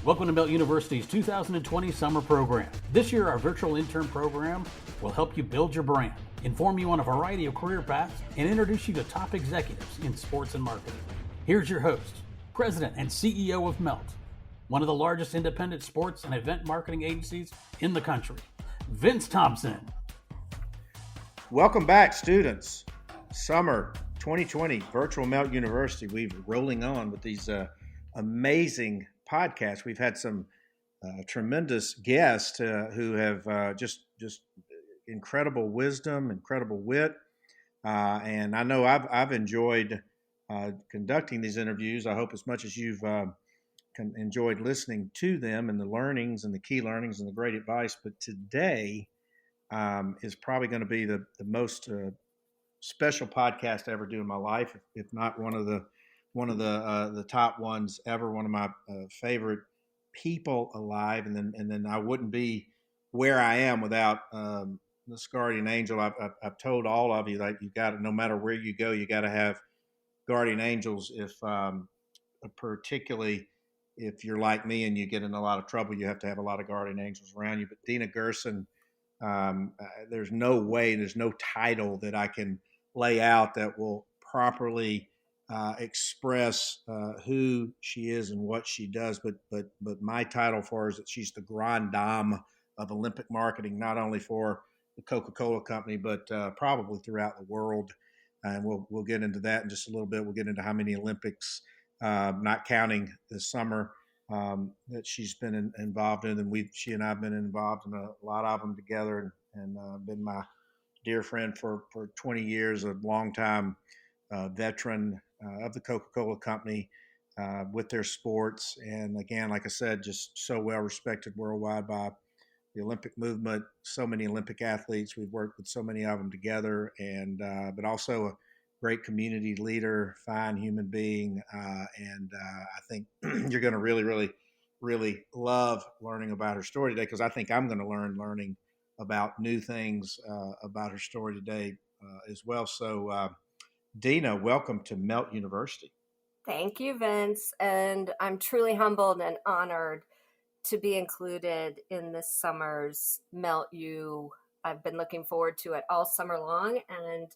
Welcome to Melt University's 2020 summer program. This year, our virtual intern program will help you build your brand, inform you on a variety of career paths, and introduce you to top executives in sports and marketing. Here's your host, President and CEO of Melt, one of the largest independent sports and event marketing agencies in the country, Vince Thompson. Welcome back, students. Summer 2020, Virtual Melt University. We're rolling on with these amazing podcasts. We've had some tremendous guests who have just incredible wisdom, incredible wit, and I know I've enjoyed conducting these interviews. I hope as much as you've enjoyed listening to them and the learnings and the key learnings and the great advice. But today is probably going to be the most special podcast I ever do in my life, if not one of the top ones ever. One of my favorite people alive, and then I wouldn't be where I am without this guardian angel. I've told all of you that you got to, no matter where you go, you got to have guardian angels. If particularly if you're like me and you get in a lot of trouble, you have to have a lot of guardian angels around you. But Dina Gerson, there's no way, there's no title that I can lay out that will properly express who she is and what she does. But my title for her is that she's the grande dame of Olympic marketing, not only for the Coca-Cola Company, but probably throughout the world. And we'll get into that in just a little bit. We'll get into how many Olympics, not counting this summer, that she's been involved in, and she and I've been involved in a lot of them together, and been my dear friend for 20 years, a longtime veteran of the Coca-Cola Company with their sports, and again, like I said, just so well respected worldwide by the Olympic movement. So many Olympic athletes, we've worked with so many of them together, and but also a great community leader, fine human being, and I think you're going to really love learning about her story today, because I think I'm going to learning about new things about her story today as well. So, Dina, welcome to Melt University. Thank you, Vince, and I'm truly humbled and honored to be included in this summer's Melt U. I've been looking forward to it all summer long, and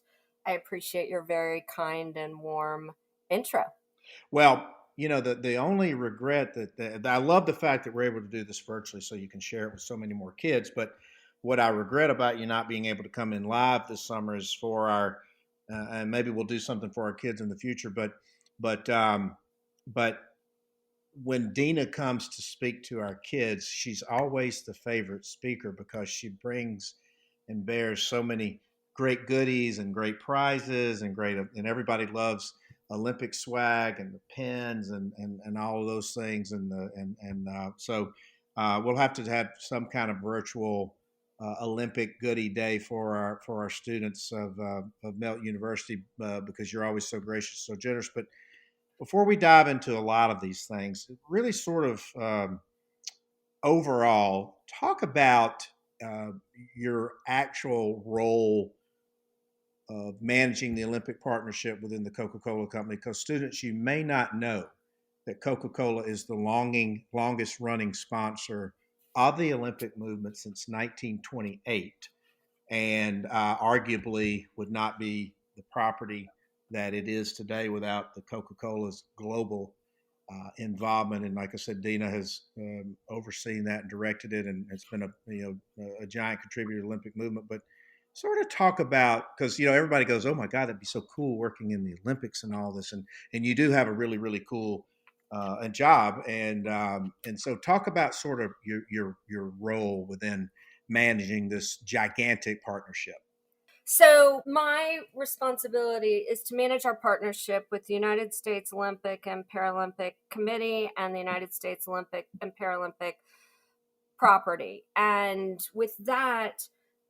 I appreciate your very kind and warm intro. Well, you know, the only regret that I love the fact that we're able to do this virtually so you can share it with so many more kids. But what I regret about you not being able to come in live this summer is for our, and maybe we'll do something for our kids in the future. But when Dina comes to speak to our kids, she's always the favorite speaker because she brings and bears so many great goodies and great prizes and everybody loves Olympic swag and the pins and all of those things, so we'll have to have some kind of virtual Olympic goodie day for our students of Melt University, because you're always so gracious, so generous. But before we dive into a lot of these things, really sort of overall, talk about your actual role of managing the Olympic partnership within the Coca-Cola Company, because students, you may not know that Coca-Cola is the longest running sponsor of the Olympic movement since 1928, and arguably would not be the property that it is today without the Coca-Cola's global involvement. And like I said, Dina has overseen that and directed it, and it's been a giant contributor to the Olympic movement. But sort of talk about, because everybody goes, oh my God, that'd be so cool working in the Olympics and all this, and you do have a really cool job, and so talk about sort of your role within managing this gigantic partnership. So my responsibility is to manage our partnership with the United States Olympic and Paralympic Committee and the United States Olympic and Paralympic property. And with that,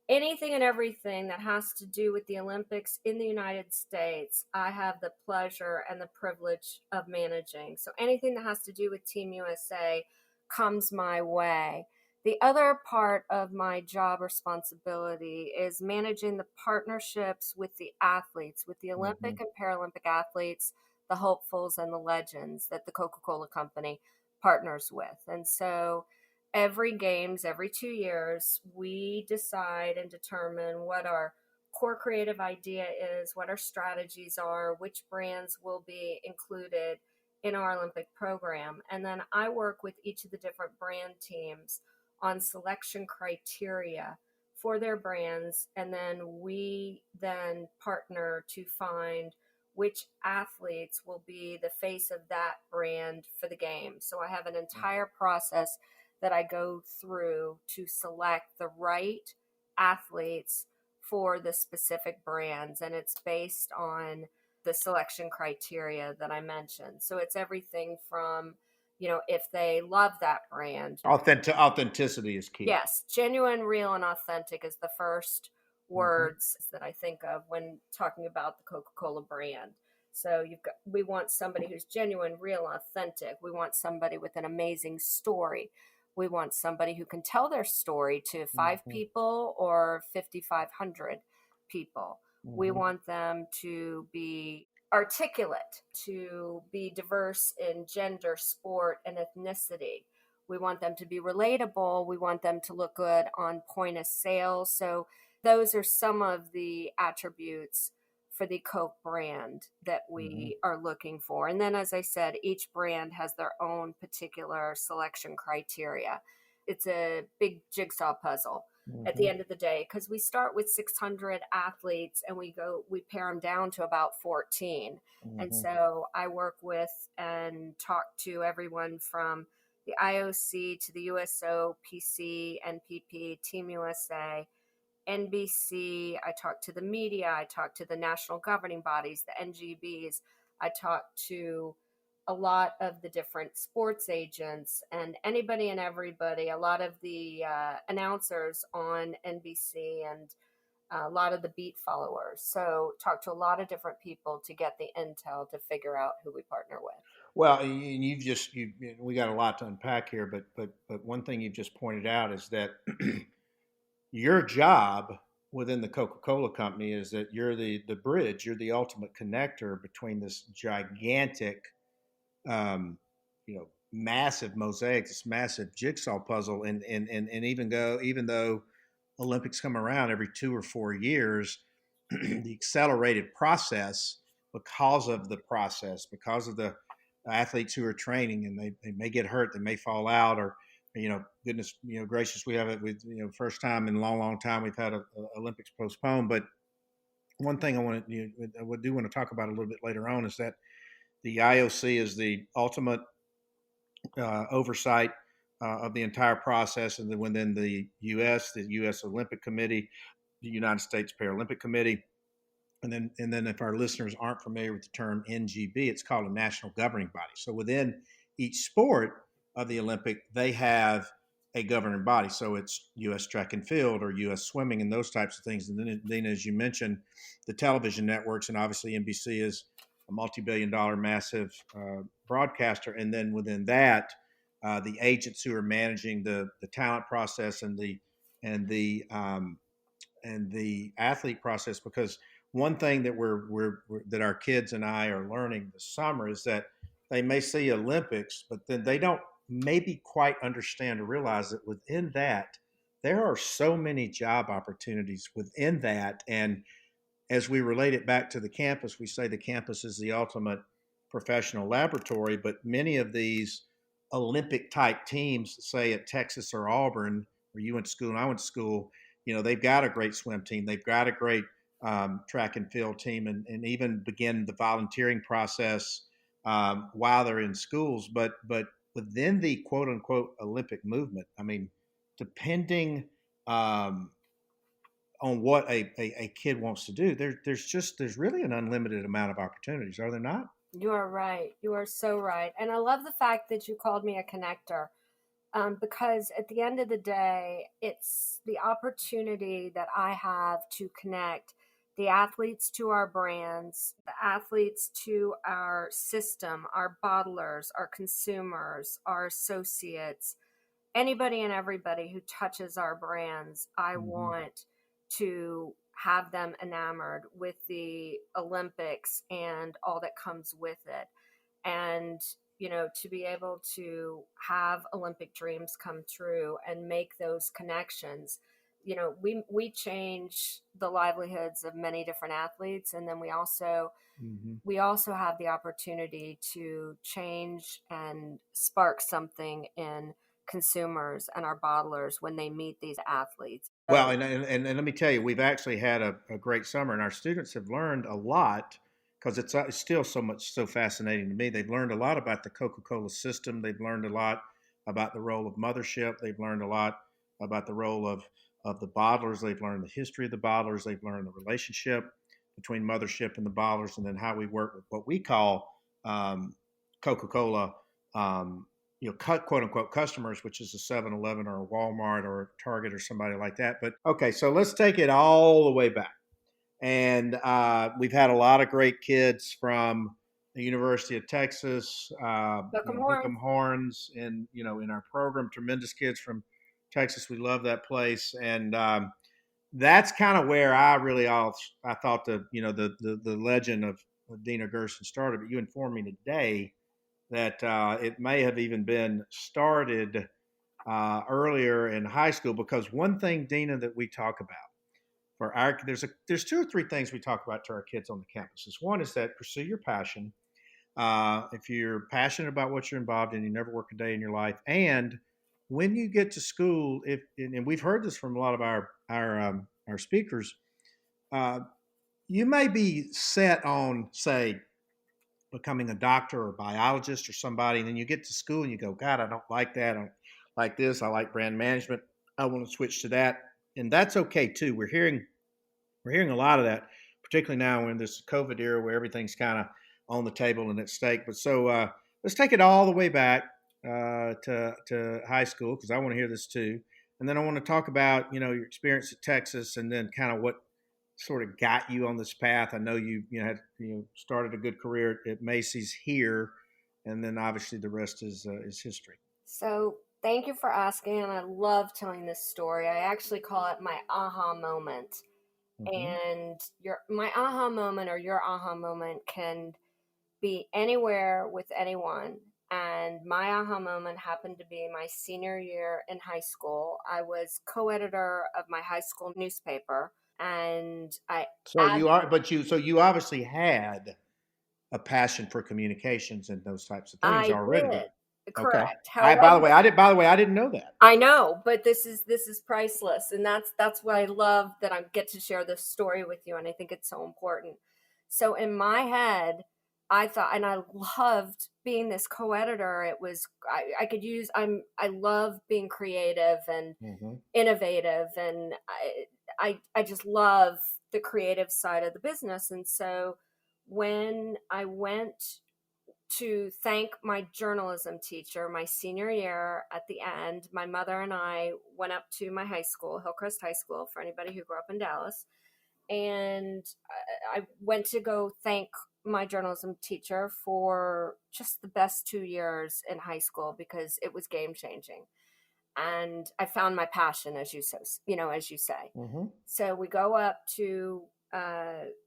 anything and everything that has to do with the Olympics in the United States, I have the pleasure and the privilege of managing. So anything that has to do with Team USA comes my way. The other part of my job responsibility is managing the partnerships with the athletes, with the Olympic and Paralympic athletes, the hopefuls and the legends that the Coca-Cola Company partners with. And so every 2 years, we decide and determine what our core creative idea is, what our strategies are, which brands will be included in our Olympic program. And then I work with each of the different brand teams on selection criteria for their brands. And then we then partner to find which athletes will be the face of that brand for the game. So I have an entire process that I go through to select the right athletes for the specific brands. And it's based on the selection criteria that I mentioned. So it's everything from, if they love that brand. Authenticity is key. Yes, genuine, real, and authentic is the first words that I think of when talking about the Coca-Cola brand. So we want somebody who's genuine, real, authentic. We want somebody with an amazing story. We want somebody who can tell their story to 5 people or 5,500 people. We want them to be articulate, to be diverse in gender, sport, and ethnicity. We want them to be relatable. We want them to look good on point of sale. So those are some of the attributes for the Coke brand that we are looking for. And then, as I said, each brand has their own particular selection criteria. It's a big jigsaw puzzle at the end of the day, because we start with 600 athletes and we pare them down to about 14. And so I work with and talk to everyone from the IOC to the USO, PC, NPP, Team USA, NBC. I talk to the media. I talk to the national governing bodies, the NGBs. I talk to a lot of the different sports agents and anybody and everybody, a lot of the announcers on NBC and a lot of the beat followers. So talk to a lot of different people to get the intel to figure out who we partner with. Well, and we got a lot to unpack here, but one thing you've just pointed out is that your job within the Coca-Cola Company is that you're the bridge, you're the ultimate connector between this gigantic, massive mosaic, this massive jigsaw puzzle, and even though Olympics come around every 2 or 4 years, the accelerated process because of the athletes who are training, and they may get hurt, they may fall out, or goodness, gracious, we have it with first time in a long time we've had a Olympics postponed. But one thing I do want to talk about a little bit later on is that the IOC is the ultimate oversight of the entire process, and then within the U.S. Olympic Committee, the United States Paralympic Committee. And then if our listeners aren't familiar with the term NGB, it's called a national governing body. So within each sport of the Olympic, they have a governing body. So it's U.S. track and field or U.S. swimming and those types of things. And then, Dina, as you mentioned, the television networks, and obviously NBC is a multi-billion-dollar massive broadcaster. And then within that, the agents who are managing the talent process and the athlete process, because one thing that that our kids and I are learning this summer is that they may see Olympics, but then they don't maybe quite understand or realize that within that, there are so many job opportunities within that. And as we relate it back to the campus, we say the campus is the ultimate professional laboratory, but many of these Olympic type teams, say at Texas or Auburn, where you went to school and I went to school, they've got a great swim team. They've got a great track and field team, and even begin the volunteering process while they're in schools. But within the quote unquote Olympic movement, I mean, depending on what a kid wants to do, there's really an unlimited amount of opportunities, are there not? You are right. You are so right. And I love the fact that you called me a connector. Because at the end of the day, it's the opportunity that I have to connect the athletes to our brands, the athletes to our system, our bottlers, our consumers, our associates, anybody and everybody who touches our brands. I want to have them enamored with the Olympics and all that comes with it. And to be able to have Olympic dreams come true and make those connections. We change the livelihoods of many different athletes, and then we also have the opportunity to change and spark something in consumers and our bottlers when they meet these athletes. Well, and let me tell you, we've actually had a great summer, and our students have learned a lot because it's still so fascinating to me. They've learned a lot about the Coca-Cola system. They've learned a lot about the role of mothership. They've learned a lot about the role of the bottlers. They've learned the history of the bottlers. They've learned the relationship between mothership and the bottlers, and then how we work with what we call Coca-Cola, quote unquote customers, which is a 7-Eleven or a Walmart or a Target or somebody like that. But okay, so let's take it all the way back. And we've had a lot of great kids from the University of Texas, Hook'em Horns, in our program. Tremendous kids from Texas. We love that place, and that's kind of where I thought the legend of Dina Gerson started. But you informed me today that it may have even been started earlier in high school, because one thing, Dina, that we talk about there's 2 or 3 things we talk about to our kids on the campuses. One is that pursue your passion. If you're passionate about what you're involved in, you never work a day in your life. And when you get to school, and we've heard this from a lot of our speakers, you may be set on, say, becoming a doctor or biologist or somebody, and then you get to school and you go, God, I don't like that. I don't like this. I like brand management. I want to switch to that. And that's okay too. We're hearing a lot of that, particularly now in this COVID era where everything's kind of on the table and at stake. But so let's take it all the way back to high school, because I want to hear this too. And then I want to talk about, your experience at Texas, and then kind of what sort of got you on this path. I know you had started a good career at Macy's here, and then obviously the rest is history. So thank you for asking, and I love telling this story. I actually call it my aha moment. And my aha moment, or your aha moment, can be anywhere with anyone. And my aha moment happened to be my senior year in high school. I was co-editor of my high school newspaper, and you obviously had a passion for communications and those types of things already. Did. Correct. Okay. By the way, I didn't know that. I know, but this is priceless, and that's what I love, that I get to share this story with you, and I think it's so important. So in my head, I thought, and I loved being this co-editor. It was I love being creative and innovative, and I just love the creative side of the business. And so when I went to thank my journalism teacher my senior year, at the end, my mother and I went up to my high school, Hillcrest High School, for anybody who grew up in Dallas. And I went to go thank my journalism teacher for just the best 2 years in high school, because it was game changing. And I found my passion, as you say. So we go up to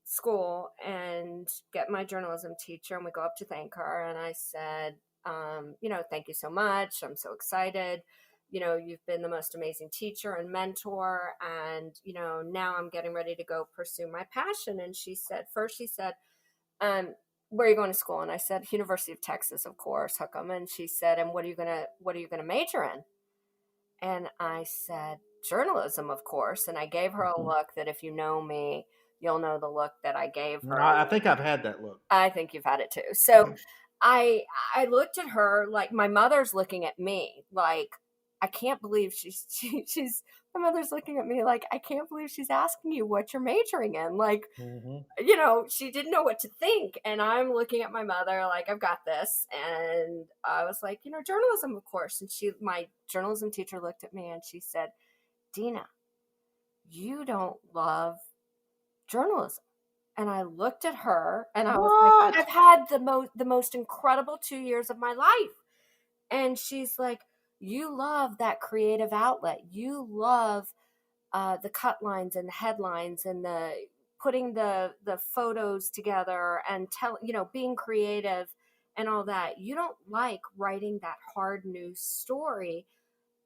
school and get my journalism teacher, and we go up to thank her. And I said, thank you so much. I'm so excited. You've been the most amazing teacher and mentor. And, now I'm getting ready to go pursue my passion. And she said, where are you going to school? And I said, University of Texas, of course, Hook'em. And she said, and what are you gonna major in? And I said, journalism, of course. And I gave her a look that, if you know me, you'll know the look that I gave her. I think I've had that look. I think you've had it too. So I looked at her like my mother's looking at me, like, I can't believe my mother's looking at me like, I can't believe she's asking you what you're majoring in. Like, she didn't know what to think. And I'm looking at my mother like, I've got this. And I was like, journalism, of course. And my journalism teacher looked at me and she said, Dina, you don't love journalism. And I looked at her and I was like, I've had the most incredible 2 years of my life. And she's like, you love that creative outlet. You love the cut lines and the headlines and the putting the photos together and being creative and all that. You don't like writing that hard news story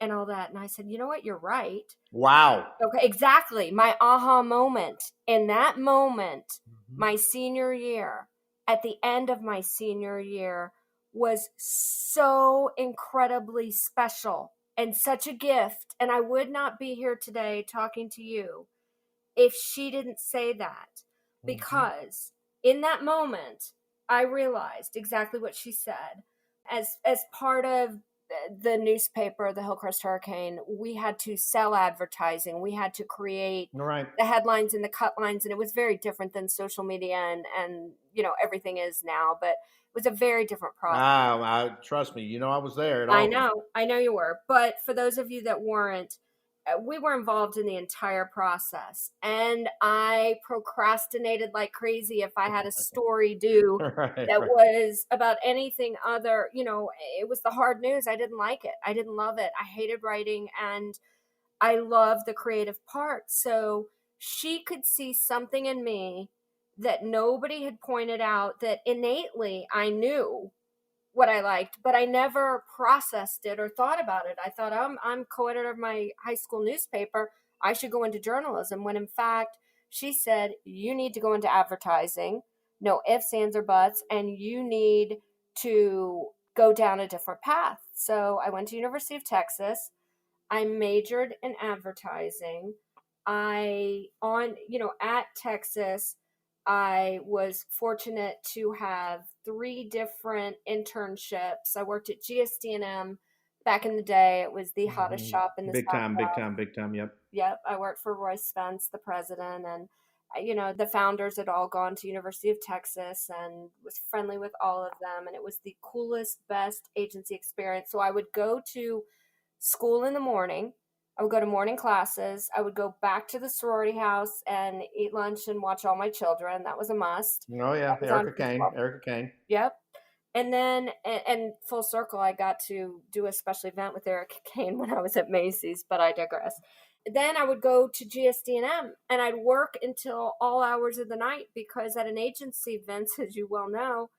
and all that. And I said, you know what? You're right. Wow. Okay, exactly. My aha moment. In that moment, my senior year, at the end of my senior year, was so incredibly special and such a gift. And I would not be here today talking to you if she didn't say that, because in that moment, I realized exactly what she said. As part of the newspaper, the Hillcrest Hurricane, we had to sell advertising. We had to create the headlines and the cut lines, and it was very different than social media and everything is now, but it was a very different process. Trust me, I was there. I know you were, but for those of you that weren't, we were involved in the entire process, and I procrastinated like crazy. If I had a story due that was about anything other, it was the hard news. I didn't like it. I didn't love it. I hated writing, and I loved the creative part. So she could see something in me that nobody had pointed out, that innately I knew what I liked, but I never processed it or thought about it. I thought, I'm co-editor of my high school newspaper, I should go into journalism, when in fact she said, you need to go into advertising, no ifs, ands, or buts, and you need to go down a different path. So I went to University of Texas. I majored in advertising. At Texas, I was fortunate to have 3 different internships. I worked at GSD&M back in the day. It was the hottest shop in the big time. Yep. Yep. I worked for Roy Spence, the president, and the founders had all gone to University of Texas, and was friendly with all of them. And it was the coolest, best agency experience. So I would go to school in the morning. I would go to morning classes. I would go back to the sorority house and eat lunch and watch All My Children. That was a must. Oh, yeah. Erica Kane. Yep. And then, and full circle, I got to do a special event with Erica Kane when I was at Macy's, but I digress. Then I would go to GSD&M, and I'd work until all hours of the night, because at an agency, Vince, as you well know,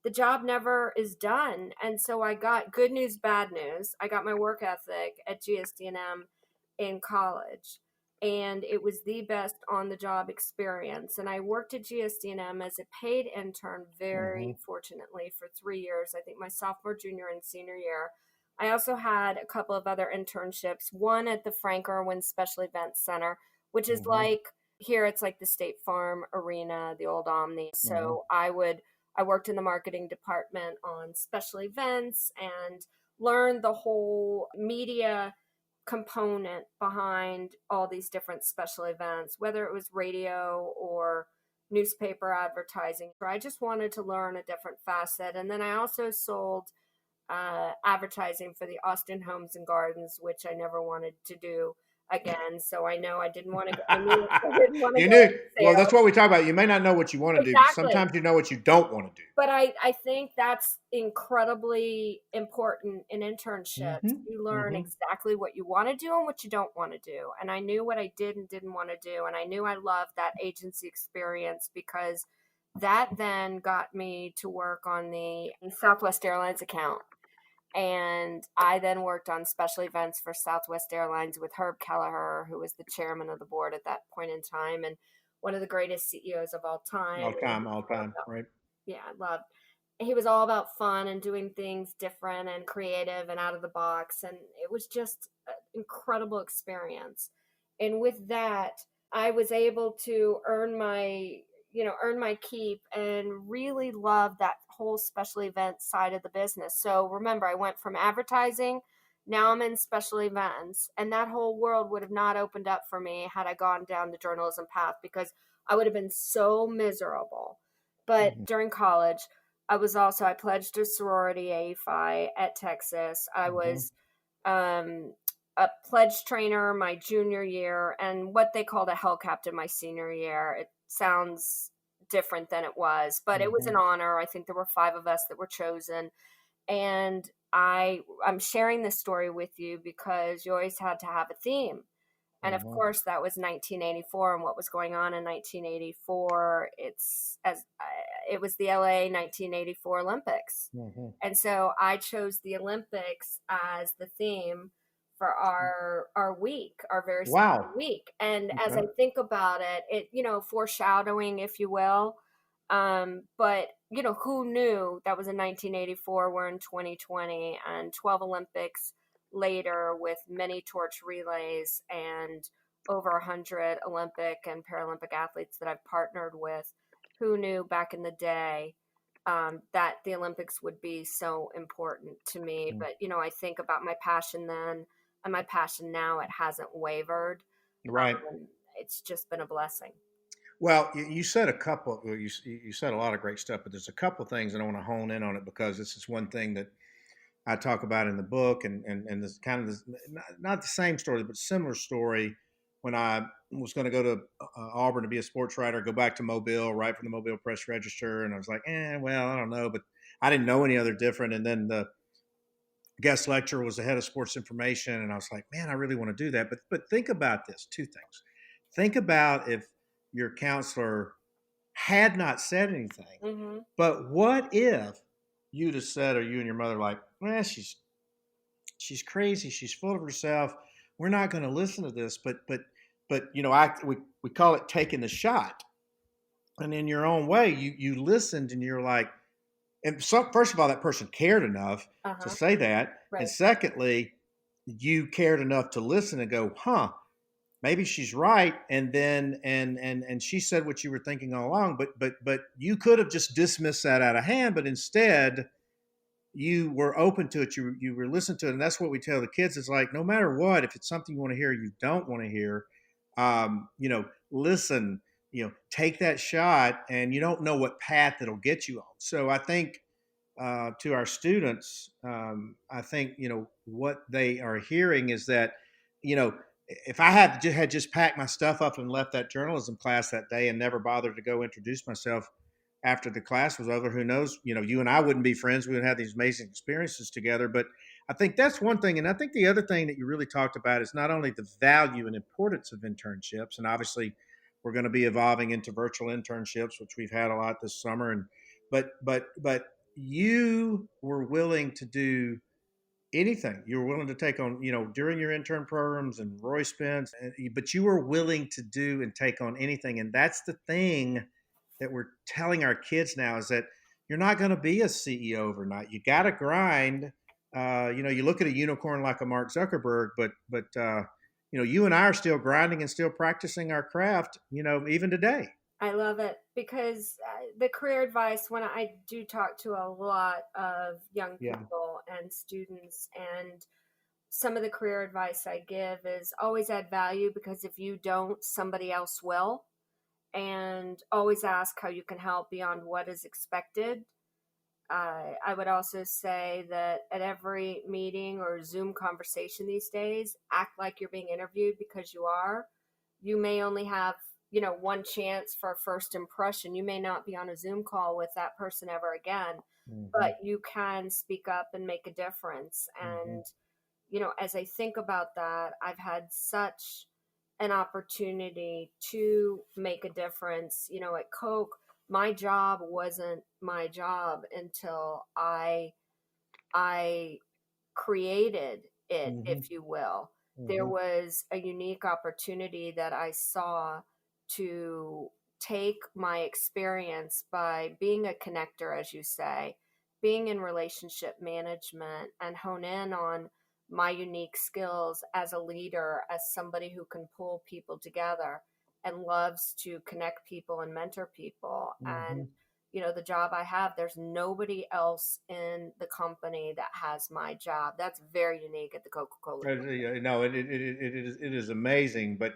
the job never is done. And so I got good news, bad news. I got my work ethic at GSD&M in college, and it was the best on-the-job experience. And I worked at GSD&M as a paid intern, very fortunately, for 3 years, I think my sophomore, junior, and senior year. I also had a couple of other internships, one at the Frank Irwin Special Events Center, which is like, here it's like the State Farm Arena, the old Omni. So I worked in the marketing department on special events and learned the whole media component behind all these different special events, whether it was radio or newspaper advertising. I just wanted to learn a different facet. And then I also sold advertising for the Austin Homes and Gardens, which I never wanted to do again. So I know I didn't want to go. I didn't want to You go knew. Well, that's what we talk about. You may not know what you want to do, but sometimes you know what you don't want to do. But I think that's incredibly important in internships. You learn exactly what you want to do and what you don't want to do. And I knew what I did and didn't want to do. And I knew I loved that agency experience, because that then got me to work on the Southwest Airlines account. And I then worked on special events for Southwest Airlines with Herb Kelleher, who was the chairman of the board at that point in time, and one of the greatest CEOs of all time. All time, right? Yeah, I loved. He was all about fun and doing things different and creative and out of the box. And it was just an incredible experience. And with that, I was able to earn my keep and really love that whole special event side of the business. So remember, I went from advertising, now I'm in special events, and that whole world would have not opened up for me had I gone down the journalism path, because I would have been so miserable. But during college, I pledged a sorority, APhi, at Texas. I was a pledge trainer my junior year, and what they called a hell captain my senior year. It sounds different than it was, but it was an honor. I think there were 5 of us that were chosen. And I'm sharing this story with you because you always had to have a theme. And of course, that was 1984, and what was going on in 1984. it was the LA 1984 Olympics. Mm-hmm. And so I chose the Olympics as the theme for our week, our very Wow. special week. And as I Okay. think about it, foreshadowing, if you will. But who knew that was in 1984? We're in 2020, and 12 Olympics later, with many torch relays and over 100 Olympic and Paralympic athletes that I've partnered with. Who knew back in the day that the Olympics would be so important to me? Mm. But, I think about my passion then and my passion now. It hasn't wavered. Right. It's just been a blessing. Well, you said a couple. Well, you said a lot of great stuff, but there's a couple things and I want to hone in on it because this is one thing that I talk about in the book, and this kind of this, not the same story, but similar story. When I was going to go to Auburn to be a sports writer, go back to Mobile, write for the Mobile Press Register, and I was like, well, I don't know, but I didn't know any other different. And then the guest lecturer was the head of sports information, and I was like, man, I really want to do that. But think about this: two things. Think about if your counselor had not said anything, Mm-hmm. but what if you'd have said, or you and your mother, like, well, she's crazy, she's full of herself, we're not going to listen to this. But we call it taking the shot. And in your own way, you listened, and you're like, and so first of all, that person cared enough to say that, Right. and secondly, you cared enough to listen and go, maybe she's right. And then and she said what you were thinking all along, but you could have just dismissed that out of hand, but instead you were open to it. You were listening to it. And that's what we tell the kids. It's like, no matter what, if it's something you want to hear, you don't want to hear, listen, take that shot, and you don't know what path it'll get you on. So I think to our students, I think, what they are hearing is that, if I had just packed my stuff up and left that journalism class that day and never bothered to go introduce myself after the class was over, who knows, you and I wouldn't be friends. We would have these amazing experiences together. But I think that's one thing. And I think the other thing that you really talked about is not only the value and importance of internships, and obviously we're going to be evolving into virtual internships, which we've had a lot this summer. But you were willing to do anything. You were willing to take on, during your intern programs and Roy Spence, but you were willing to do and take on anything. And that's the thing that we're telling our kids now, is that you're not going to be a CEO overnight. You got to grind. You look at a unicorn like a Mark Zuckerberg, but you and I are still grinding and still practicing our craft, even today. I love it, because the career advice, when I do talk to a lot of young people and students, and some of the career advice I give is always add value, because if you don't, somebody else will. And always ask how you can help beyond what is expected. I would also say that at every meeting or Zoom conversation these days, act like you're being interviewed, because you are. You may only have, one chance for a first impression. You may not be on a Zoom call with that person ever again, but you can speak up and make a difference. And, as I think about that, I've had such an opportunity to make a difference. At Coke, my job wasn't my job until I created it, if you will. There was a unique opportunity that I saw to take my experience by being a connector, as you say, being in relationship management, and hone in on my unique skills as a leader, as somebody who can pull people together and loves to connect people and mentor people. And, the job I have, there's nobody else in the company that has my job. That's very unique at the Coca-Cola Company. No, it is amazing. But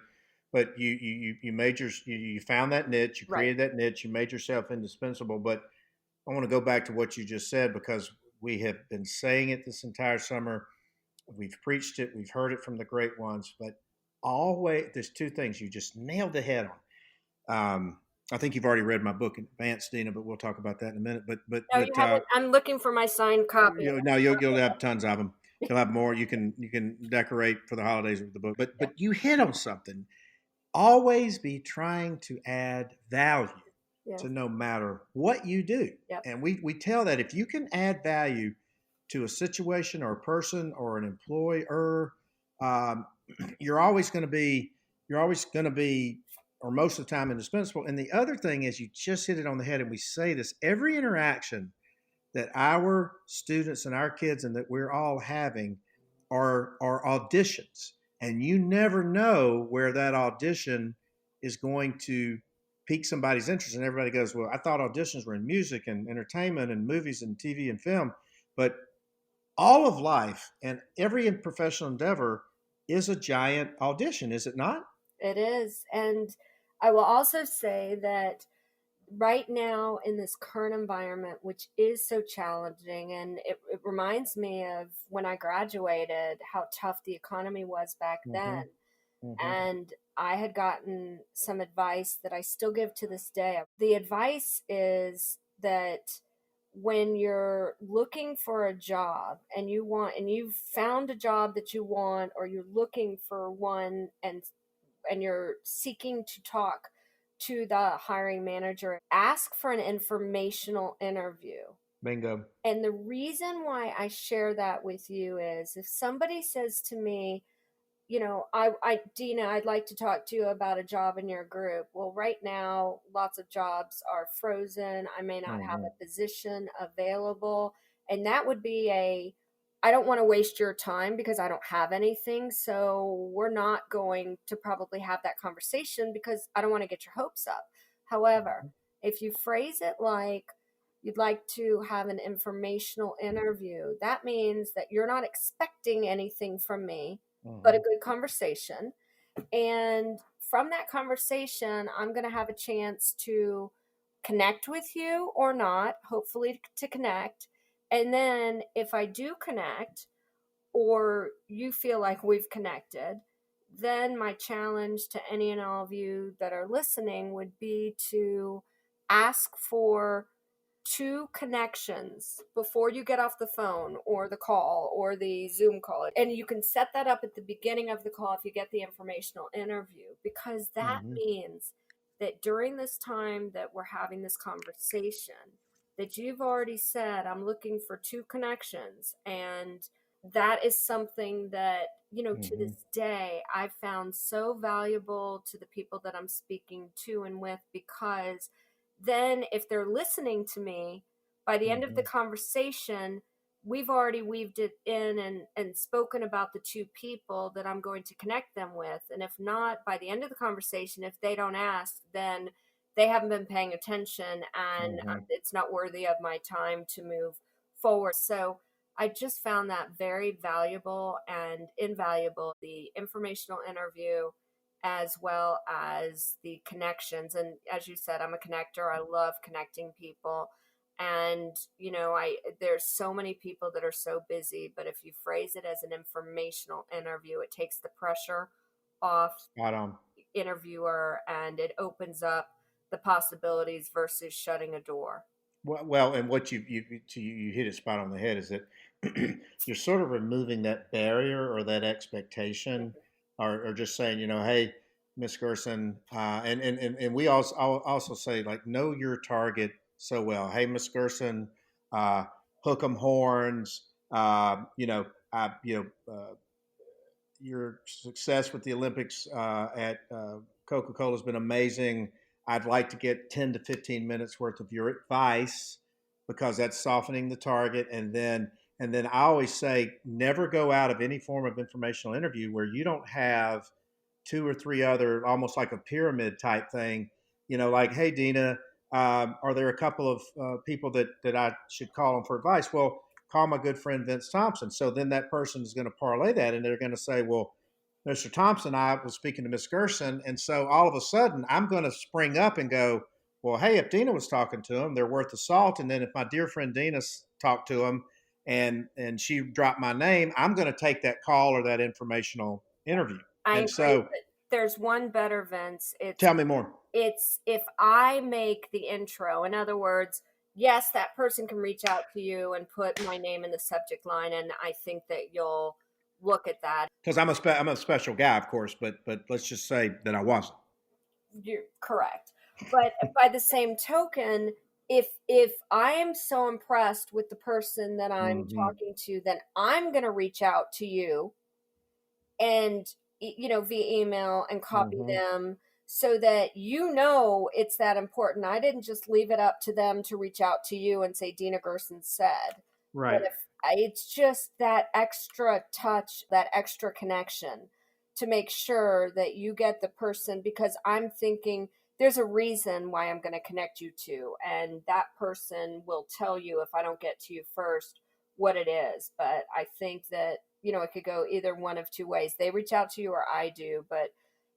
you made you found that niche, you created that niche, you made yourself indispensable. But I want to go back to what you just said, because we have been saying it this entire summer. We've preached it. We've heard it from the great ones. But always, there's two things you just nailed the head on. I think you've already read my book in advance, Dina, but we'll talk about that in a minute. But you haven't. I'm looking for my signed copy. You'll have tons of them. You'll have more. You can decorate for the holidays with the book. But you hit on something. Always be trying to add value. Yes. to no matter what you do. Yep. And we tell that if you can add value to a situation or a person or an employer, um, you're always going to be, or most of the time, indispensable. And the other thing is, you just hit it on the head, and we say this every interaction that our students and our kids and that we're all having are auditions, and you never know where that audition is going to pique somebody's interest. And everybody goes, well, I thought auditions were in music and entertainment and movies and TV and film. But all of life and every professional endeavor is a giant audition, is it not? It is. And I will also say that right now in this current environment, which is so challenging, and it reminds me of when I graduated, how tough the economy was back then. And I had gotten some advice that I still give to this day. The advice is that when you're looking for a job and you've found a job that you want, or you're looking for one, and you're seeking to talk to the hiring manager, ask for an informational interview. Bingo. And the reason why I share that with you is, if somebody says to me, Dina, I'd like to talk to you about a job in your group. Well, right now, lots of jobs are frozen. I may not have a position available. And that would be I don't want to waste your time because I don't have anything. So we're not going to probably have that conversation because I don't want to get your hopes up. However, if you phrase it like you'd like to have an informational interview, that means that you're not expecting anything from me, but a good conversation. And from that conversation, I'm going to have a chance to connect with you or not, hopefully to connect. And then if I do connect, or you feel like we've connected, then my challenge to any and all of you that are listening would be to ask for 2 connections before you get off the phone or the call or the Zoom call. And you can set that up at the beginning of the call if you get the informational interview, because that means that during this time that we're having this conversation, that you've already said, I'm looking for 2 connections. And that is something that, to this day, I've found so valuable to the people that I'm speaking to and with, because then if they're listening to me, by the end of the conversation, we've already weaved it in and spoken about the 2 people that I'm going to connect them with. And if not, by the end of the conversation, if they don't ask, then they haven't been paying attention, and it's not worthy of my time to move forward. So I just found that very valuable and invaluable, the informational interview, as well as the connections. And as you said, I'm a connector. I love connecting people. And, there's so many people that are so busy, but if you phrase it as an informational interview, it takes the pressure off the interviewer, and it opens up the possibilities versus shutting a door. Well, and what you hit it spot on the head is that you're sort of removing that barrier or that expectation, or just saying, hey, Miss Gerson, and we also say, like, know your target so well. Hey, Miss Gerson, hook 'em horns. Your success with the Olympics at Coca-Cola has been amazing. I'd like to get 10 to 15 minutes worth of your advice, because that's softening the target. And then I always say, never go out of any form of informational interview where you don't have 2 or 3 other, almost like a pyramid type thing, like, hey, Dina, are there a couple of people that I should call them for advice? Well, call my good friend Vince Thompson. So then that person is going to parlay that, and they're going to say, well, Mr. Thompson, I was speaking to Miss Gerson, and so all of a sudden I'm going to spring up and go, well, hey, if Dina was talking to them, they're worth the salt. And then if my dear friend Dina talked to them and she dropped my name, I'm going to take that call or that informational interview. I agree, so there's one better, Vince. Tell me more. It's if I make the intro. In other words, yes, that person can reach out to you and put my name in the subject line, and I think that you'll look at that. Because I'm a special guy, of course, but let's just say that I wasn't. You're correct. But by the same token, if I am so impressed with the person that I'm Hmm. talking to, then I'm going to reach out to you and via email and copy Hmm. them so that it's that important. I didn't just leave it up to them to reach out to you and say Dina Gerson said. But Right. if it's just that extra touch, that extra connection to make sure that you get the person, because I'm thinking there's a reason why I'm going to connect you to, and that person will tell you if I don't get to you first what it is. But I think that it could go either one of two ways. They reach out to you or I do, but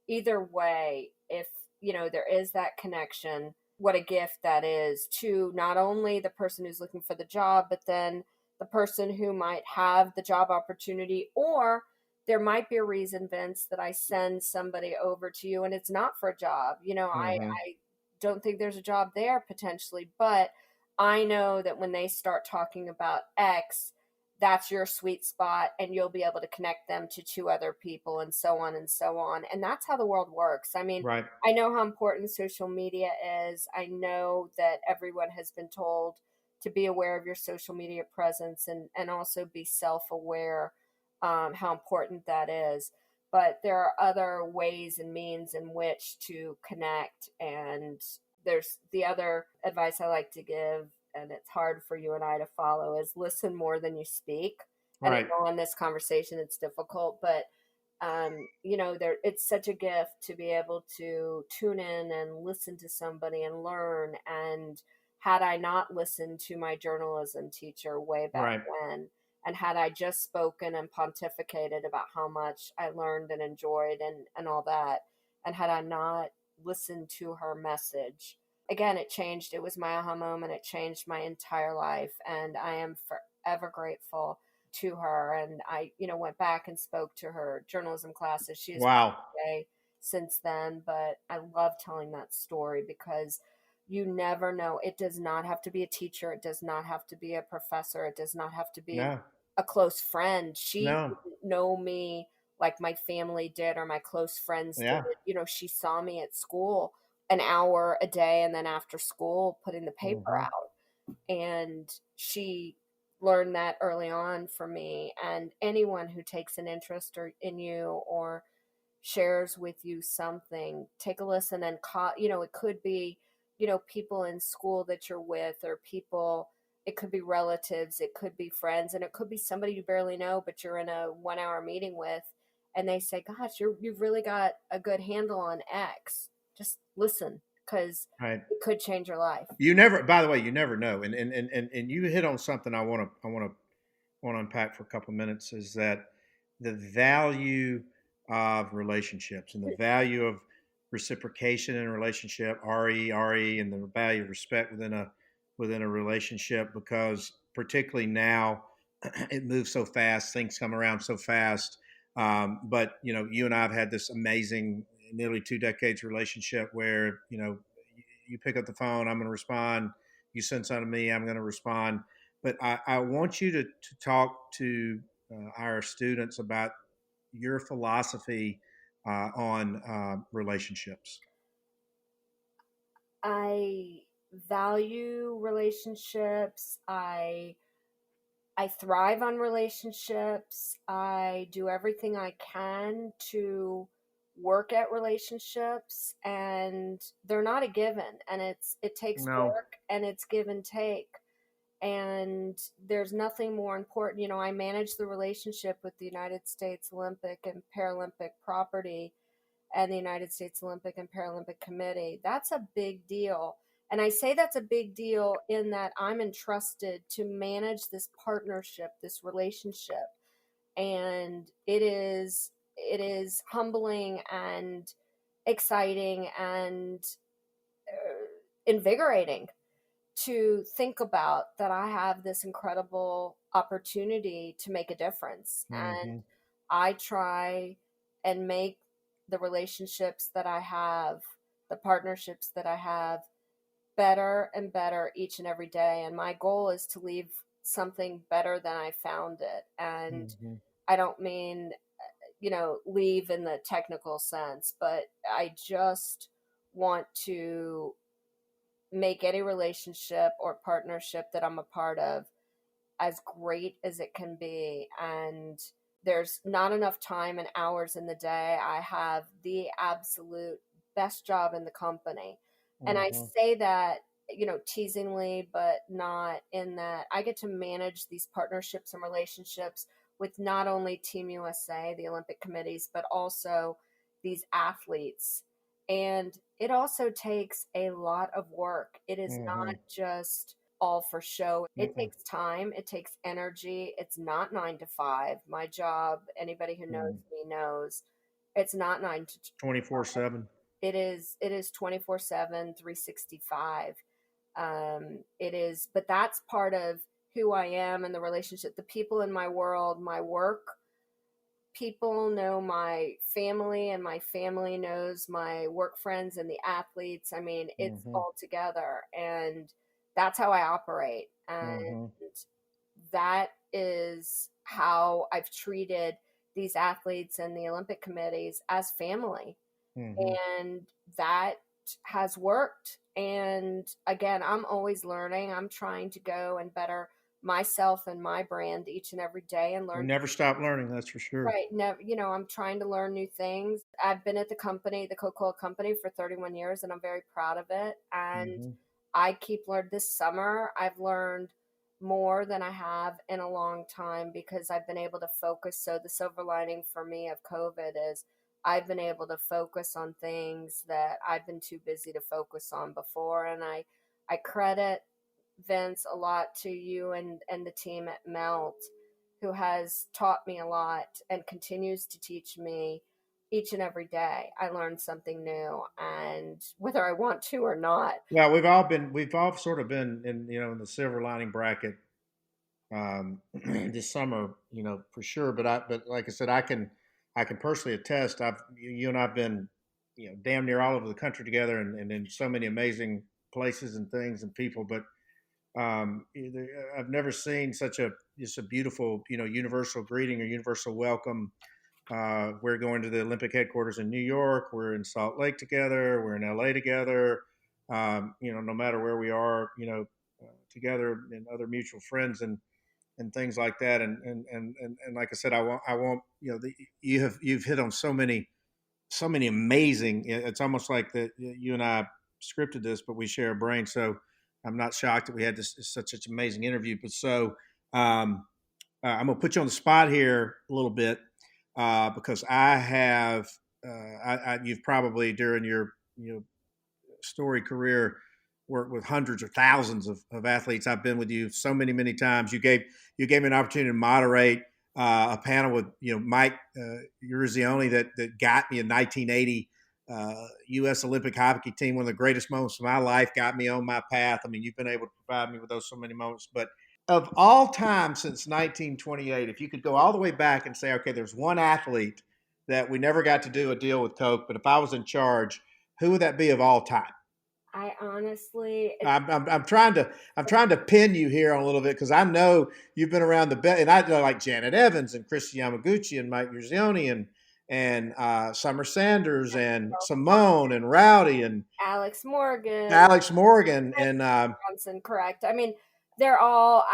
either way, if there is that connection, what a gift that is to not only the person who's looking for the job, but then the person who might have the job opportunity. Or there might be a reason, Vince, that I send somebody over to you and it's not for a job. Hmm. I don't think there's a job there potentially, but I know that when they start talking about X, that's your sweet spot, and you'll be able to connect them to two other people, and so on and so on. And that's how the world works. I mean, Right. I know how important social media is. I know that everyone has been told to be aware of your social media presence, and also be self-aware, how important that is. But there are other ways and means in which to connect. And there's the other advice I like to give, and it's hard for you and I to follow, is listen more than you speak. And I Right. know in this conversation it's difficult, but it's such a gift to be able to tune in and listen to somebody and learn. And had I not listened to my journalism teacher way back Right. when, and had I just spoken and pontificated about how much I learned and enjoyed and all that, and had I not listened to her message, again, it was my aha moment. It changed my entire life, and I am forever grateful to her. And I went back and spoke to her journalism classes. She has Wow. passed away since then, but I love telling that story because you never know. It does not have to be a teacher, it does not have to be a professor, it does not have to be No. a close friend. She No. didn't know me like my family did or my close friends did. Yeah. She saw me at school an hour a day, and then after school putting the paper Hmm. out. And she learned that early on for me. And anyone who takes an interest in you or shares with you something, take a listen. And it could be people in school that you're with, or people, it could be relatives, it could be friends, and it could be somebody you barely know but you're in a 1 hour meeting with, and they say, gosh, you've really got a good handle on X. Just listen, because Right. it could change your life. You never. By the way, you never know. And you hit on something I want to unpack for a couple of minutes. Is that the value of relationships and the value of reciprocation in a relationship, RE, and the value of respect within a relationship, because particularly now it moves so fast, things come around so fast. But you and I have had this amazing, nearly 2 decades relationship where you pick up the phone, I'm going to respond. You send something to me, I'm going to respond. But I want you to talk to our students about your philosophy on relationships. I value relationships. I thrive on relationships. I do everything I can to work at relationships, and they're not a given, and it takes No. work, and it's give and take. And there's nothing more important. I manage the relationship with the United States Olympic and Paralympic property and the United States Olympic and Paralympic Committee. That's a big deal. And I say that's a big deal in that I'm entrusted to manage this partnership, this relationship. And it is humbling and exciting and invigorating to think about that I have this incredible opportunity to make a difference. And Hmm. I try and make the relationships that I have, the partnerships that I have, better and better each and every day. And my goal is to leave something better than I found it. And Hmm. I don't mean, leave in the technical sense, but I just want to make any relationship or partnership that I'm a part of as great as it can be. And there's not enough time and hours in the day. I have the absolute best job in the company. And I say that, teasingly, but not in that I get to manage these partnerships and relationships with not only Team USA, the Olympic committees, but also these athletes. And it also takes a lot of work. It is not just all for show. It takes time. It takes energy. It's not 9 to 5. My job, anybody who knows me knows, it's not 9 to 24/7. It is 24/7, 365. It is, but that's part of who I am and the relationship, the people in my world, my work. People know my family, and my family knows my work friends and the athletes. I mean, it's all together, and that's how I operate. And that is how I've treated these athletes and the Olympic committees as family. And that has worked. And again, I'm always learning. I'm trying to go and better myself and my brand each and every day and learn. We never stop learning, that's for sure. Right. Never, I'm trying to learn new things. I've been at the company, the Coca-Cola Company, for 31 years, and I'm very proud of it. And I keep learning. This summer, I've learned more than I have in a long time because I've been able to focus. So the silver lining for me of COVID is I've been able to focus on things that I've been too busy to focus on before. And I credit Vince a lot to you and the team at Melt, who has taught me a lot and continues to teach me each and every day. I learn something new, and whether I want to or not. Yeah, we've all sort of been in the silver lining bracket this summer, for sure. But like I said, I can personally attest. You and I've been, damn near all over the country together, and in so many amazing places and things and people. But I've never seen just a beautiful, universal greeting or universal welcome. We're going to the Olympic headquarters in New York. We're in Salt Lake together. We're in LA together. No matter where we are, together, and other mutual friends and things like that. And like I said, I want you've hit on so many amazing. It's almost like that you and I scripted this, but we share a brain. So I'm not shocked that we had such an amazing interview. But so I'm gonna put you on the spot here a little bit because I have you've probably during your story career worked with hundreds or thousands of athletes. I've been with you so many times. You gave me an opportunity to moderate a panel with Mike Urzioni that got me in 1980. U.S. Olympic hockey team, one of the greatest moments of my life, got me on my path. I mean, you've been able to provide me with those so many moments. But of all time since 1928, if you could go all the way back and say, okay, there's one athlete that we never got to do a deal with Coke, but if I was in charge, who would that be of all time? I honestly, I'm trying to pin you here on a little bit because I know you've been around the best, and I know like Janet Evans and Christy Yamaguchi and Mike Urzioni and Summer Sanders and Simone and Rowdy and Alex Morgan and Johnson. Correct. I mean, they're all.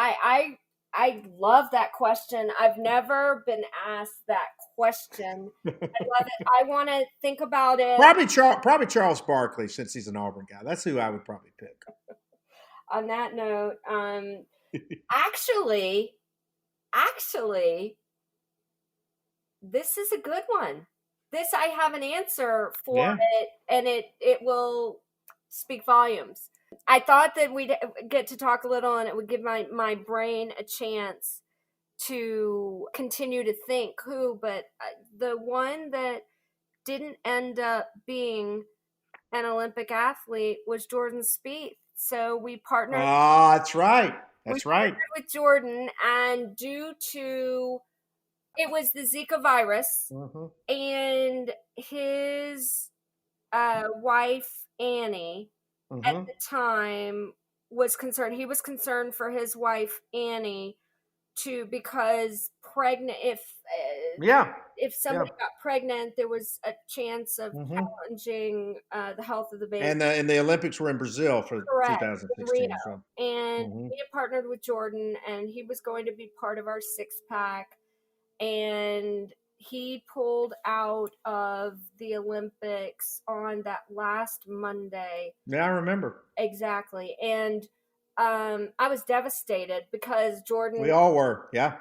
I love that question. I've never been asked that question. I love it. I want to think about it. Probably Charles Barkley, since he's an Auburn guy. That's who I would probably pick. On that note, actually, this is a good one. This I have an answer for it, and it will speak volumes. I thought that we'd get to talk a little, and it would give my brain a chance to continue to think but the one that didn't end up being an Olympic athlete was Jordan Spieth. So we partnered. Ah, that's right. That's right. With Jordan, and due to it was the Zika virus, and his wife Annie at the time was concerned. He was concerned for his wife Annie because pregnant, Yeah. if somebody got pregnant, there was a chance of challenging the health of the baby. And the Olympics were in Brazil for Correct, in 2016. Rio. So. And we had partnered with Jordan, and he was going to be part of our 6-pack. And he pulled out of the Olympics on that last Monday. Yeah, I remember. Exactly. And I was devastated because Jordan... We all were, yeah.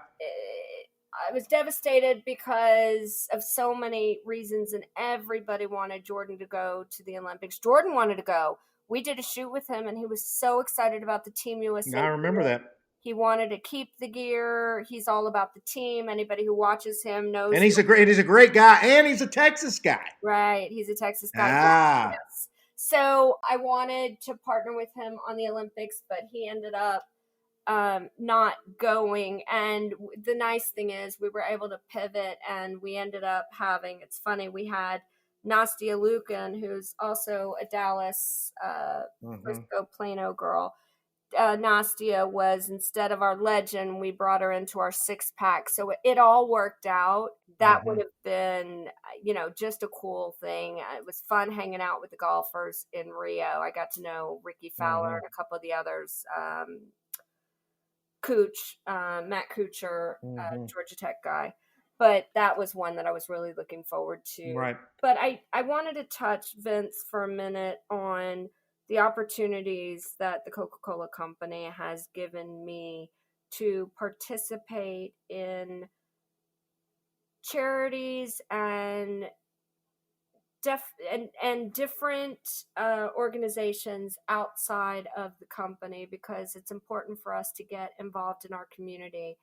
I was devastated because of so many reasons, and everybody wanted Jordan to go to the Olympics. Jordan wanted to go. We did a shoot with him, and he was so excited about the Team USA. I remember that. He wanted to keep the gear. He's all about the team. Anybody who watches him knows. And he's a great guy, and he's a Texas guy. Right, he's a Texas guy. Yes. So I wanted to partner with him on the Olympics, but he ended up not going. And the nice thing is we were able to pivot, and we ended up having, it's funny, we had Nastia Lukin, who's also a Dallas Frisco Plano girl. Nastia was, instead of our legend, we brought her into our 6-pack. So it all worked out. That would have been, just a cool thing. It was fun hanging out with the golfers in Rio. I got to know Ricky Fowler and a couple of the others. Cooch, Matt Kuchar, Georgia Tech guy. But that was one that I was really looking forward to. Right. But I wanted to touch, Vince, for a minute on the opportunities that the Coca-Cola Company has given me to participate in charities and different organizations outside of the company, because it's important for us to get involved in our community.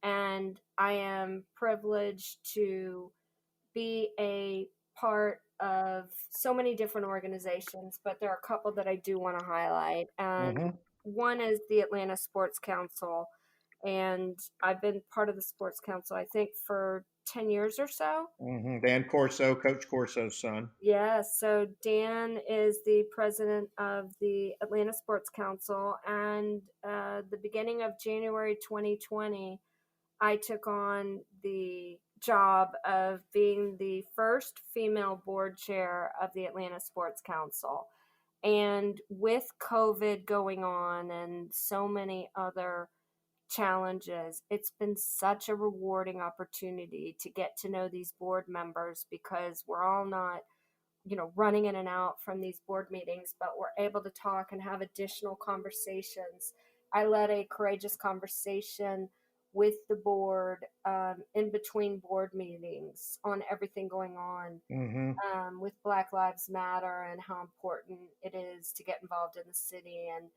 And I am privileged to be a part of so many different organizations, but there are a couple that I do want to highlight. And one is the Atlanta Sports Council. And I've been part of the Sports Council, I think, for 10 years or so. Dan Corso, Coach Corso's son. Yeah, so Dan is the president of the Atlanta Sports Council. And the beginning of January 2020, I took on the job of being the first female board chair of the Atlanta Sports Council. And with COVID going on and so many other challenges, it's been such a rewarding opportunity to get to know these board members, because we're all not, running in and out from these board meetings, but we're able to talk and have additional conversations. I led a courageous conversation with the board in between board meetings on everything going on with Black Lives Matter and how important it is to get involved in the city. And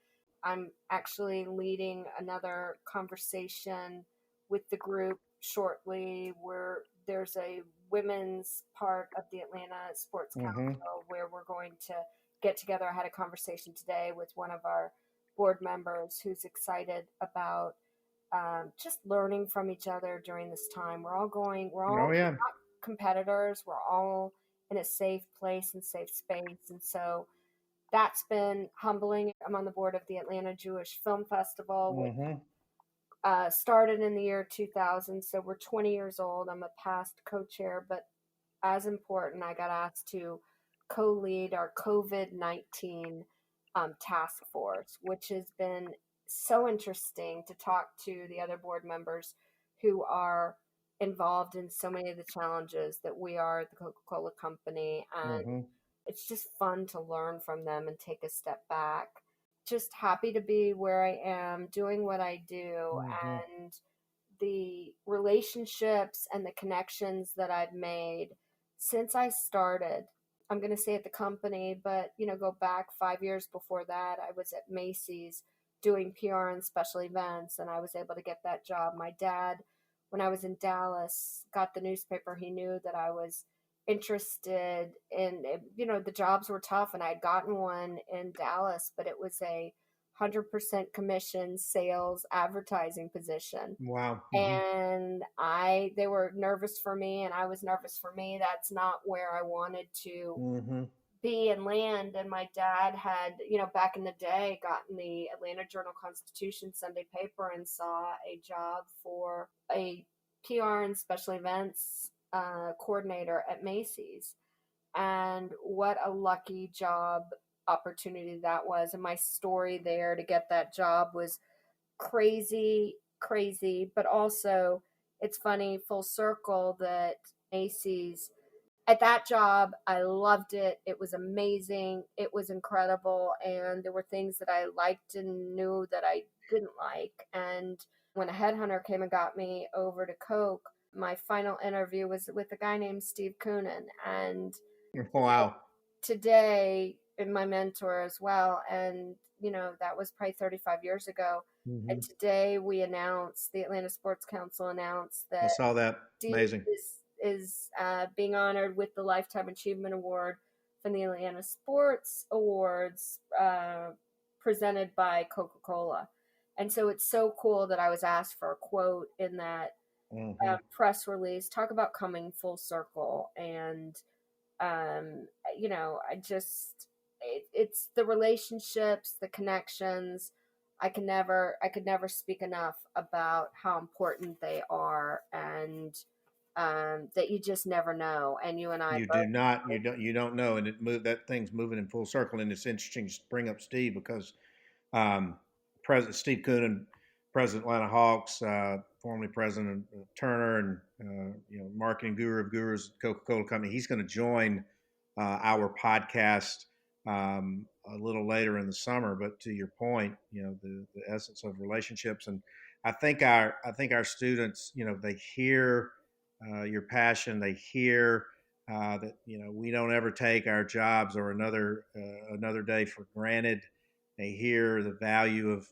I'm actually leading another conversation with the group shortly, where there's a women's part of the Atlanta Sports Council where we're going to get together. I had a conversation today with one of our board members who's excited about just learning from each other during this time. We're all not competitors. We're all in a safe place and safe space. And so that's been humbling. I'm on the board of the Atlanta Jewish Film Festival, which started in the year 2000. So we're 20 years old. I'm a past co-chair, but as important, I got asked to co-lead our COVID-19 task force, which has been so interesting to talk to the other board members who are involved in so many of the challenges that we are at the Coca-Cola Company. And it's just fun to learn from them and take a step back. Just happy to be where I am, doing what I do, and the relationships and the connections that I've made since I started. I'm going to say at the company, but, go back 5 years before that, I was at Macy's doing PR and special events, and I was able to get that job. My dad, when I was in Dallas, got the newspaper. He knew that I was interested in, the jobs were tough, and I had gotten one in Dallas, but it was a 100% commission sales advertising position. Wow. And they were nervous for me, and I was nervous for me. That's not where I wanted to be and land. And my dad had, back in the day, gotten the Atlanta Journal-Constitution Sunday paper and saw a job for a PR and special events coordinator at Macy's. And what a lucky job opportunity that was. And my story there to get that job was crazy, crazy, but also it's funny, full circle, that Macy's, at that job, I loved it. It was amazing. It was incredible. And there were things that I liked and knew that I didn't like. And when a headhunter came and got me over to Coke, my final interview was with a guy named Steve Koonin. And Wow. today, and my mentor as well. And, that was probably 35 years ago. Mm-hmm. And today we announced, the Atlanta Sports Council announced I that saw that. Steve Amazing. is being honored with the Lifetime Achievement Award from the Atlanta Sports Awards presented by Coca-Cola. And so it's so cool that I was asked for a quote in that press release. Talk about coming full circle. And, it's the relationships, the connections. I could never speak enough about how important they are, and that you just never know. And you and I You don't know, and that thing's moving in full circle. And it's interesting to bring up Steve because President Steve Koonin, President of Atlanta Hawks, formerly President of Turner, and marketing guru of gurus, Coca-Cola Company. He's going to join our podcast a little later in the summer. But to your point, the essence of relationships, and I think our students, they hear your passion. They hear that we don't ever take our jobs or another day for granted. They hear the value of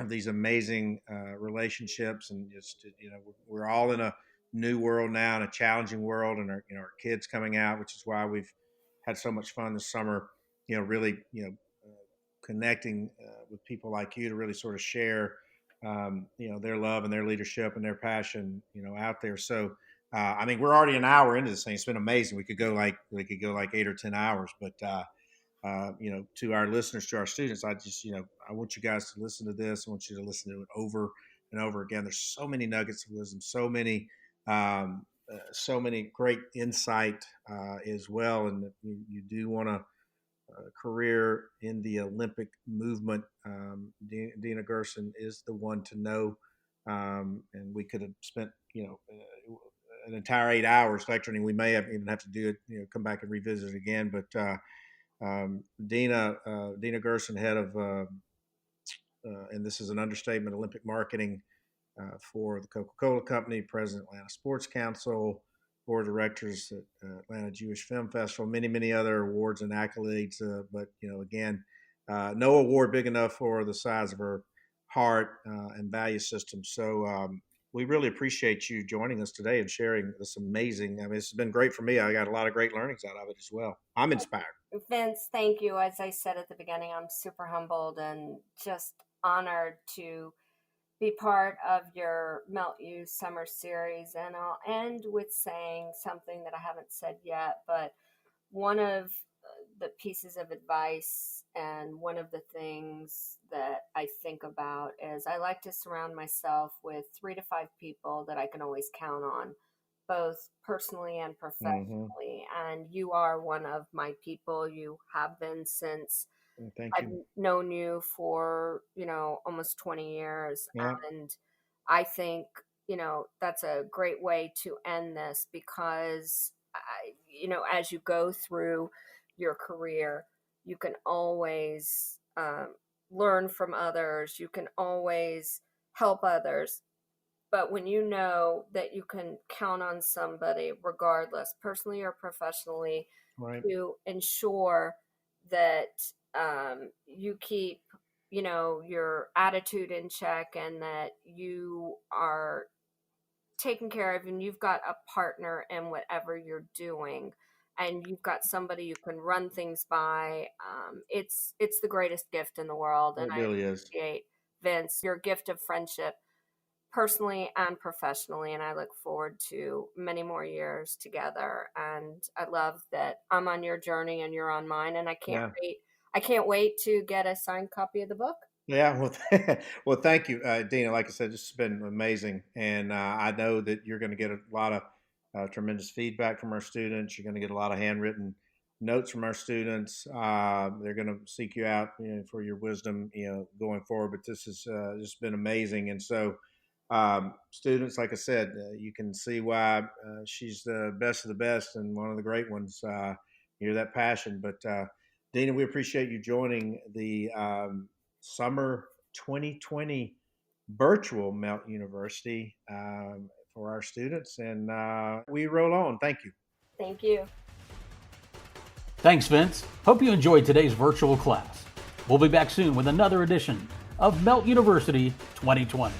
these amazing relationships, and just we're all in a new world now, in a challenging world, and our kids coming out, which is why we've had so much fun this summer. Really connecting with people like you to really sort of share their love and their leadership and their passion out there. So we're already an hour into this thing. It's been amazing. We could go like 8 or 10 hours, but to our listeners, to our students, I want you guys to listen to this. I want you to listen to it over and over again. There's so many nuggets of wisdom, so many great insight as well. And you do want a career in the Olympic movement. Dina Gerson is the one to know. And we could have spent, an entire 8 hours lecturing. We may even have to do it, come back and revisit it again. But Dina Gerson, head of, and this is an understatement, Olympic marketing for the Coca-Cola Company, president Atlanta Sports Council, board of directors at Atlanta Jewish Film Festival, many, many other awards and accolades. But again, no award big enough for the size of her heart and value system. So we really appreciate you joining us today and sharing this amazing. It's been great for me. I got a lot of great learnings out of it as well. I'm inspired. Vince, thank you. As I said at the beginning, I'm super humbled and just honored to be part of your Melt You Summer Series. And I'll end with saying something that I haven't said yet, but one of the pieces of advice and one of the things that I think about is I like to surround myself with 3 to 5 people that I can always count on, both personally and professionally. And you are one of my people. You have been since I've known you for, almost 20 years. Yeah. And I think, that's a great way to end this because, as you go through your career, you can always learn from others. You can always help others. But when you know that you can count on somebody, regardless, personally or professionally, right, to ensure that you keep, your attitude in check and that you are taken care of and you've got a partner in whatever you're doing and you've got somebody you can run things by, it's the greatest gift in the world. And it really I appreciate, Vince, your gift of friendship personally and professionally, and I look forward to many more years together. And I love that I'm on your journey and you're on mine, and I can't wait to get a signed copy of the book. Yeah, well, well, thank you, Dina. Like I said, this has been amazing, and I know that you're going to get a lot of tremendous feedback from our students. You're going to get a lot of handwritten notes from our students. They're going to seek you out, for your wisdom, going forward. But this has just been amazing, and so students, like I said, you can see why she's the best of the best and one of the great ones. Hear that passion, but Dina, we appreciate you joining the summer 2020 virtual Melt University for our students. And we roll on. Thank you. Thank you. Thanks, Vince. Hope you enjoyed today's virtual class. We'll be back soon with another edition of Melt University 2020.